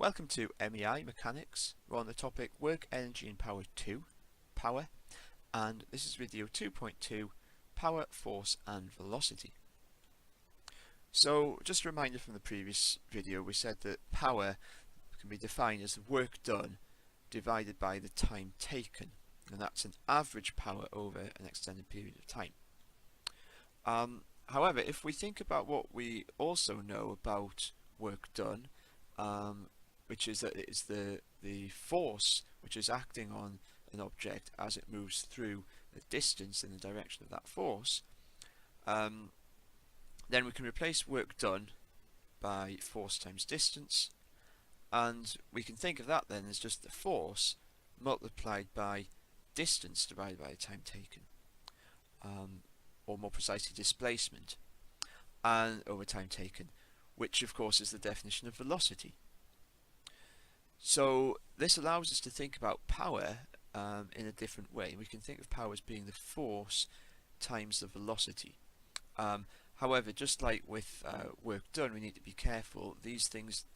Welcome to MEI Mechanics. We're on the topic Work, Energy and Power 2, Power, and this is video 2.2, Power, Force and Velocity. So just a reminder from the previous video, we said that power can be defined as the work done divided by the time taken, and that's an average power over an extended period of time. However, if we think about what we also know about work done, which is that it is the force which is acting on an object as it moves through the distance in the direction of that force, then we can replace work done by force times distance, and we can think of that then as just the force multiplied by distance divided by the time taken, or more precisely displacement, and over time taken, which of course is the definition of velocity. So this allows us to think about power in a different way. We can think of power as being the force times the velocity. However, just like with work done, we need to be careful. These things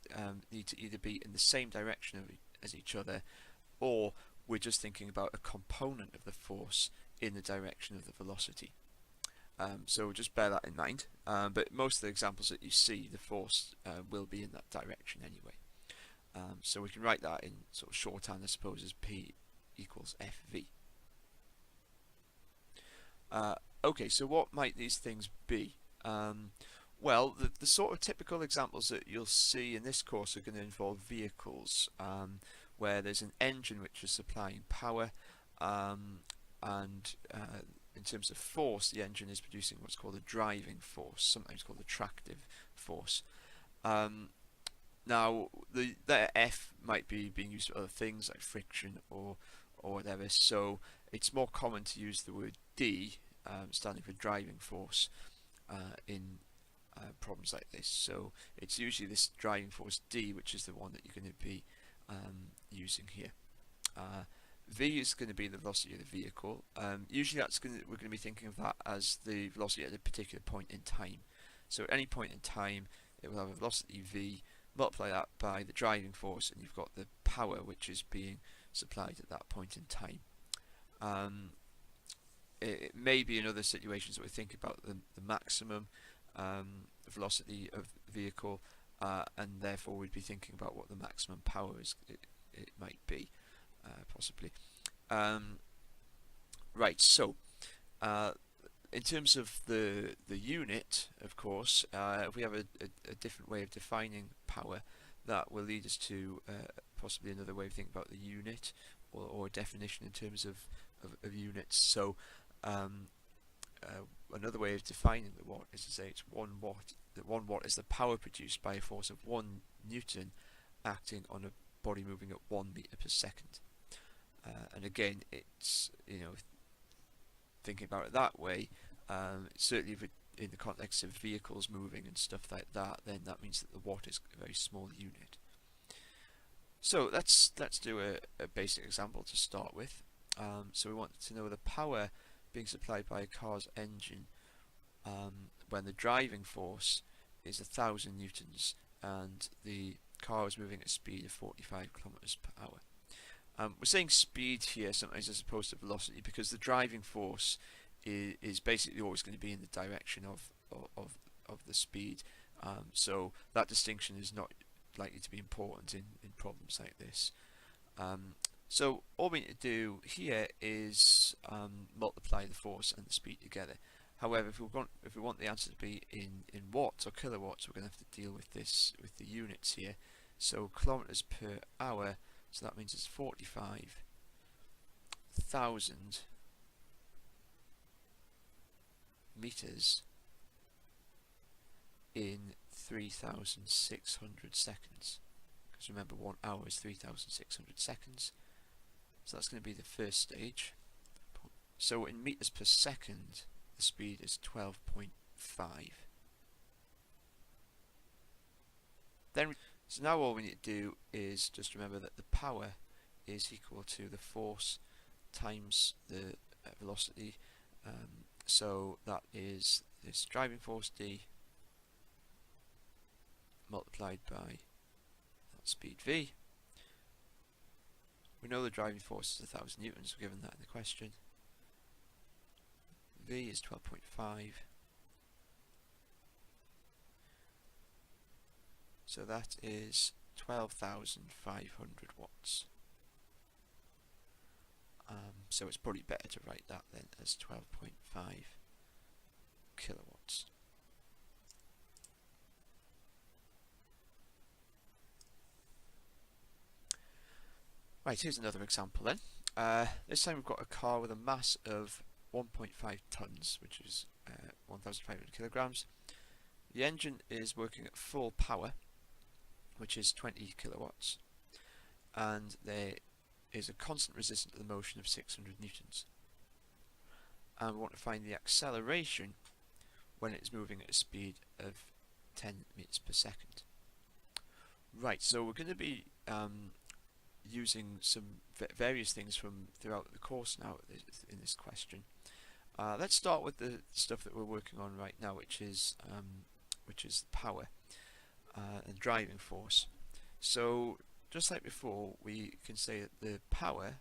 need to either be in the same direction as each other, or we're just thinking about a component of the force in the direction of the velocity. So just bear that in mind. But most of the examples that you see, the force will be in that direction anyway. So we can write that in sort of shorthand, I suppose, as P equals FV. Okay, so what might these things be? Well, the sort of typical examples that you'll see in this course are going to involve vehicles, where there's an engine which is supplying power, and in terms of force, the engine is producing what's called a driving force, sometimes called a tractive force. Now, the F might be being used for other things like friction or whatever, so it's more common to use the word D, standing for driving force, in problems like this. So it's usually this driving force D which is the one that you're going to be using here. V is going to be the velocity of the vehicle. Usually we're going to be thinking of that as the velocity at a particular point in time. So at any point in time it will have a velocity V, multiply that by the driving force, and you've got the power which is being supplied at that point in time. It may be in other situations that we think about the maximum velocity of the vehicle, and therefore we'd be thinking about what the maximum power is it might be, possibly. Right, so in terms of the unit, of course, if we have a different way of defining power, that will lead us to possibly another way of thinking about the unit, or a definition in terms of units. So another way of defining the watt is to say it's 1 watt. That 1 watt is the power produced by a force of 1 Newton acting on a body moving at 1 meter per second. And again, it's, thinking about it that way, certainly if in the context of vehicles moving and stuff like that, then that means that the watt is a very small unit. So let's do a basic example to start with. So we want to know the power being supplied by a car's engine when the driving force is 1,000 newtons and the car is moving at a speed of 45 kilometers per hour. We're saying speed here sometimes as opposed to velocity because the driving force is basically always going to be in the direction of the speed. So that distinction is not likely to be important in problems like this. So all we need to do here is multiply the force and the speed together. However, if we want the answer to be in watts or kilowatts, we're going to have to deal with with the units here. So kilometers per hour. So that means it's 45,000 meters in 3,600 seconds. Because remember, 1 hour is 3,600 seconds. So that's going to be the first stage. So in meters per second, the speed is 12.5. So now all we need to do is just remember that the power is equal to the force times the velocity. So that is this driving force D multiplied by that speed v. We know the driving force is 1000 newtons, we're given that in the question. V is 12.5. So that is 12,500 watts. So it's probably better to write that then as 12.5 kilowatts. Right, here's another example then. This time we've got a car with a mass of 1.5 tons, which is 1,500 kilograms. The engine is working at full power, which is 20 kilowatts, and there is a constant resistance to the motion of 600 newtons. And we want to find the acceleration when it is moving at a speed of 10 meters per second. Right, so we're going to be using some various things from throughout the course now in this question. Let's start with the stuff that we're working on right now, which is power and driving force. So just like before, we can say that the power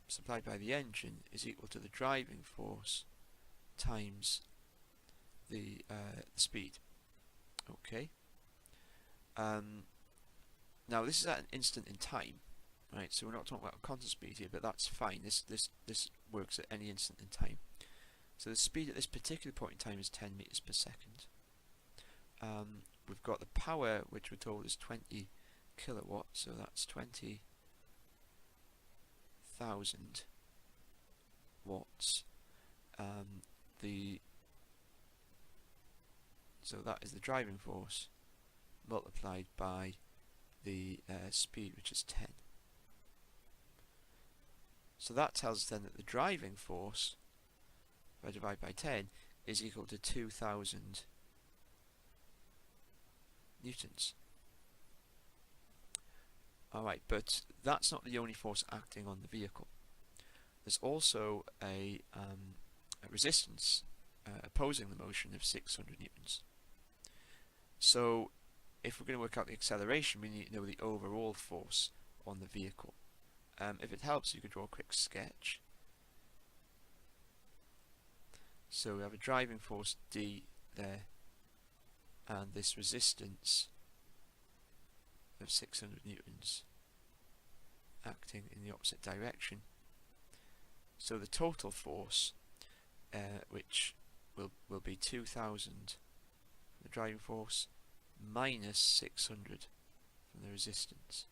supplied by the engine is equal to the driving force times the speed. Okay. Now this is at an instant in time, right? So we're not talking about constant speed here, but that's fine. This works at any instant in time. So the speed at this particular point in time is 10 meters per second. We've got the power, which we're told is 20 kilowatts, so that's 20,000 watts. So that is the driving force multiplied by the speed, which is 10. So that tells us then that the driving force, if I divide by 10, is equal to 2,000 newtons. Alright, but that's not the only force acting on the vehicle. There's also a resistance opposing the motion of 600 newtons. So if we're going to work out the acceleration, we need to know the overall force on the vehicle. If it helps, you could draw a quick sketch. So we have a driving force D there, and this resistance of 600 newtons acting in the opposite direction. So the total force, which will be 2,000 from the driving force minus 600 from the resistance.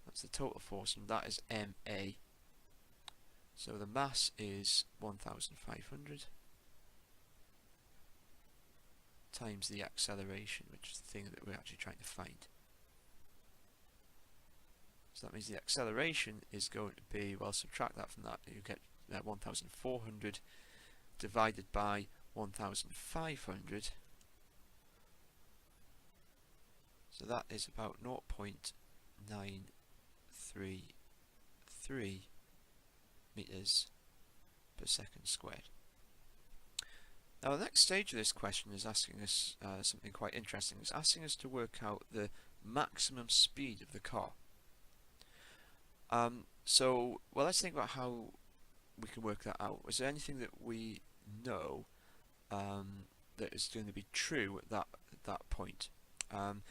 That's the total force, and that is MA. So the mass is 1,500 times the acceleration, which is the thing that we're actually trying to find. So that means the acceleration is going to be, well, subtract that from that, you get 1,400 divided by 1,500. So that is about 0.933 meters per second squared. Now the next stage of this question is asking us something quite interesting. It's asking us to work out the maximum speed of the car. So let's think about how we can work that out. Is there anything that we know that is going to be true at that point? In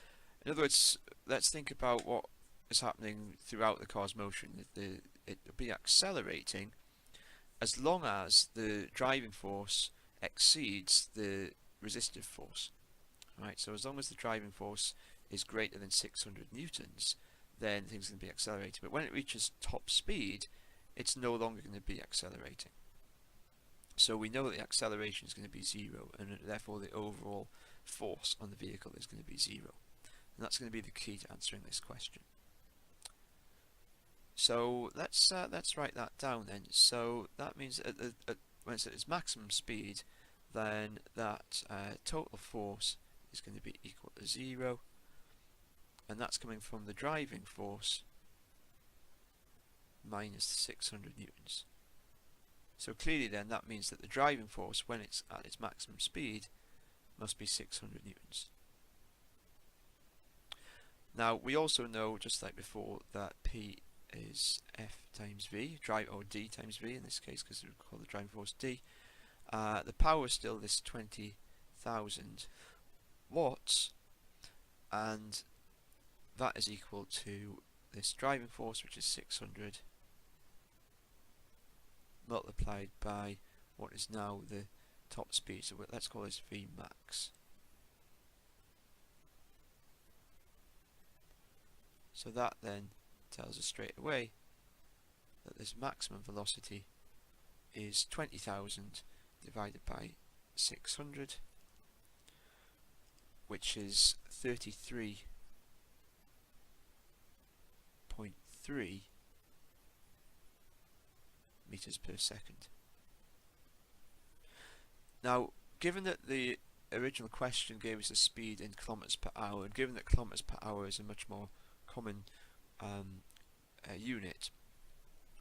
other words, let's think about what is happening throughout the car's motion. It will be accelerating as long as the driving force exceeds the resistive force. Right, so as long as the driving force is greater than 600 newtons, then things can be accelerating. But when it reaches top speed, it's no longer going to be accelerating. So we know that the acceleration is going to be 0, and therefore the overall force on the vehicle is going to be 0. And that's going to be the key to answering this question. So let's write that down then. So that means when it's at its maximum speed, then that total force is going to be equal to 0, and that's coming from the driving force minus 600 newtons. So clearly then that means that the driving force when it's at its maximum speed must be 600 newtons. Now we also know, just like before, that P is F times V, or D times V in this case, because we call the driving force D. The power is still this 20,000 watts, and that is equal to this driving force, which is 600, multiplied by what is now the top speed. So let's call this V max. So that then tells us straight away that this maximum velocity is 20,000 divided by 600, which is 33.3 meters per second. Now, given that the original question gave us the speed in kilometers per hour, and given that kilometers per hour is a much more common unit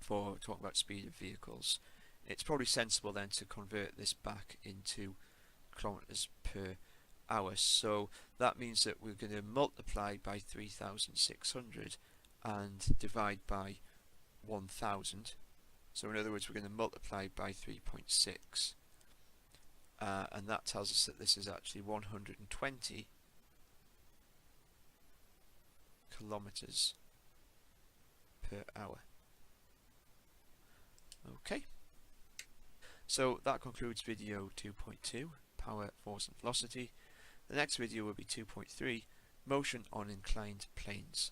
for talking about speed of vehicles, it's probably sensible then to convert this back into kilometers per hour. So that means that we're going to multiply by 3,600 and divide by 1,000. So in other words, we're going to multiply by 3.6, and that tells us that this is actually 120 kilometers per hour. Okay, so that concludes video 2.2, power, force and velocity. The next video will be 2.3, motion on inclined planes.